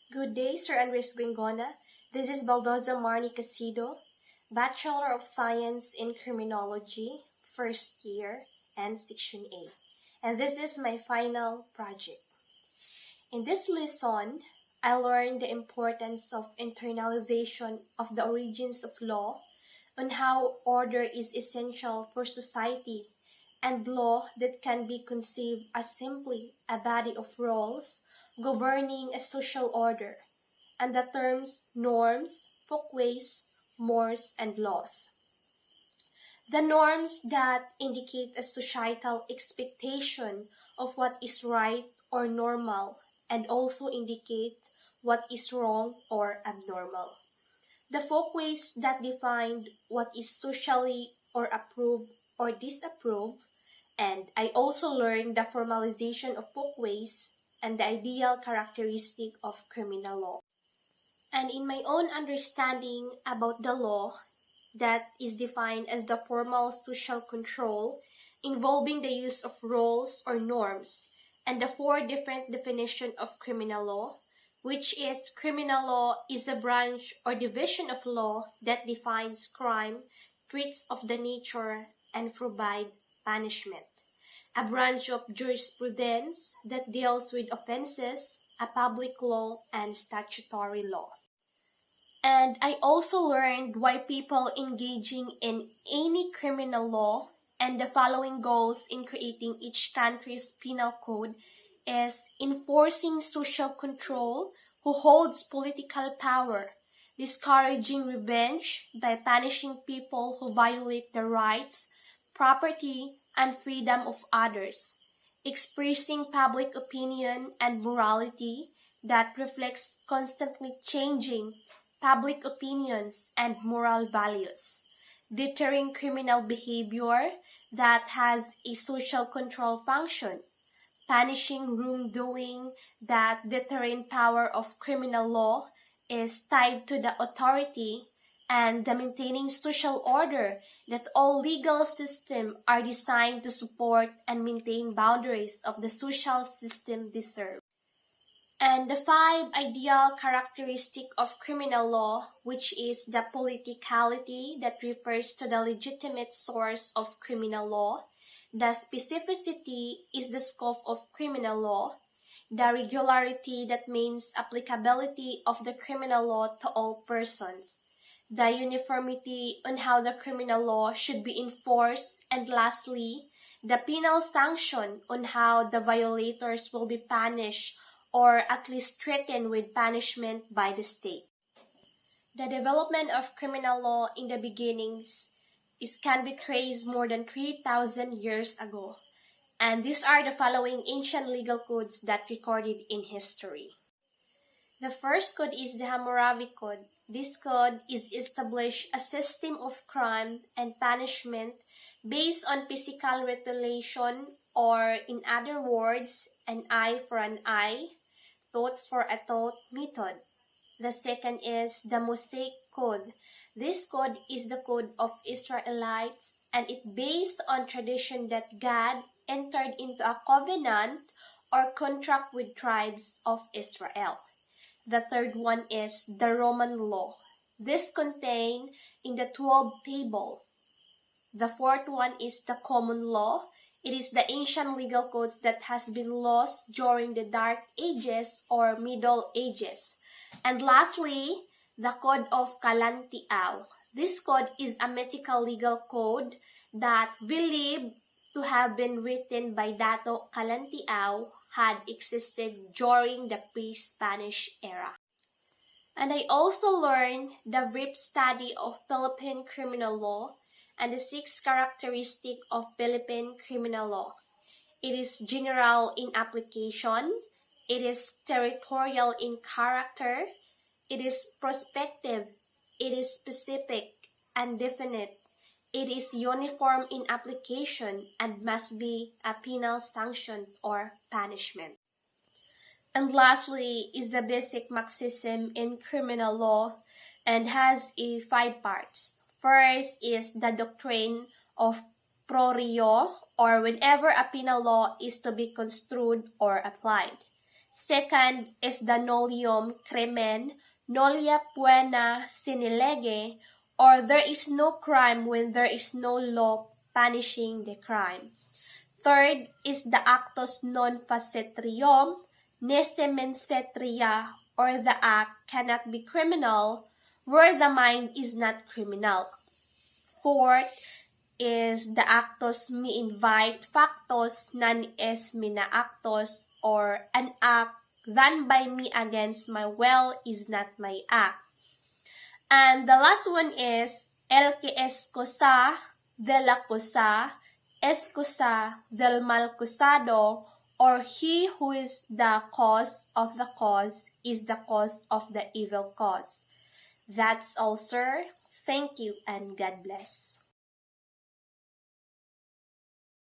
Good day, Sir Andres Guingona. This is Baldoza Marnie, Bachelor of Science in Criminology, first year, and Section A. And this is my final project. In this lesson, I learned the importance of internalization of the origins of law, on how order is essential for society, and law that can be conceived as simply a body of rules governing a social order, and the terms norms, folkways, mores, and laws. The norms that indicate a societal expectation of what is right or normal, and also indicate what is wrong or abnormal. The folkways that define what is socially or approved or disapproved, and I also learned the formalization of folkways and the ideal characteristic of criminal law. And in my own understanding about the law, that is defined as the formal social control involving the use of rules or norms, and the four different definitions of criminal law, which is criminal law is a branch or division of law that defines crime, treats of the nature, and provide punishment. A branch of jurisprudence that deals with offenses, a public law, and statutory law. And I also learned why people engaging in any criminal law and the following goals in creating each country's penal code is enforcing social control who holds political power, discouraging revenge by punishing people who violate the rights, property, and freedom of others, expressing public opinion and morality that reflects constantly changing public opinions and moral values, deterring criminal behavior that has a social control function, punishing wrongdoing. That deterrent power of criminal law is tied to the authority and the maintaining social order, that all legal systems are designed to support and maintain boundaries of the social system deserve. And the five ideal characteristics of criminal law, which is the politicality that refers to the legitimate source of criminal law, the specificity is the scope of criminal law, the regularity that means applicability of the criminal law to all persons, the uniformity on how the criminal law should be enforced, and lastly, the penal sanction on how the violators will be punished or at least threatened with punishment by the state. The development of criminal law in the beginnings can be traced more than 3,000 years ago, and these are the following ancient legal codes that recorded in history. The first code is the Hammurabi Code. This code is established a system of crime and punishment based on physical retaliation, or in other words, an eye for an eye, tooth for a tooth method. The second is the Mosaic Code. This code is the code of Israelites, and it based on tradition that God entered into a covenant or contract with tribes of Israel. The third one is the Roman law. This contained in the 12 table. The fourth one is the common law. It is the ancient legal codes that has been lost during the Dark Ages or Middle Ages. And lastly, the Code of Kalantiaw. This code is a mythical legal code that believed to have been written by Dato Kalantiaw had existed during the pre-Spanish era. And I also learned the brief study of Philippine criminal law and the 6 characteristics of Philippine criminal law. It is general in application, it is territorial in character, it is prospective, it is specific and definite, it is uniform in application, and must be a penal sanction or punishment. And lastly is the basic maxim in criminal law and has 5 parts. First is the doctrine of pro reo, or whenever a penal law is to be construed or applied. Second is the nolium crimen, nollia poena sine lege, or there is no crime when there is no law punishing the crime. Third is the actus non facet trium, nece menset tria, or the act cannot be criminal where the mind is not criminal. Fourth is the actus mi invite factos non es mina actos, or an act done by me against my will is not my act. And the last one is el que es cosa de la cosa, es cosa del mal causado, or he who is the cause of the cause is the cause of the evil cause. That's all, sir. Thank you and God bless.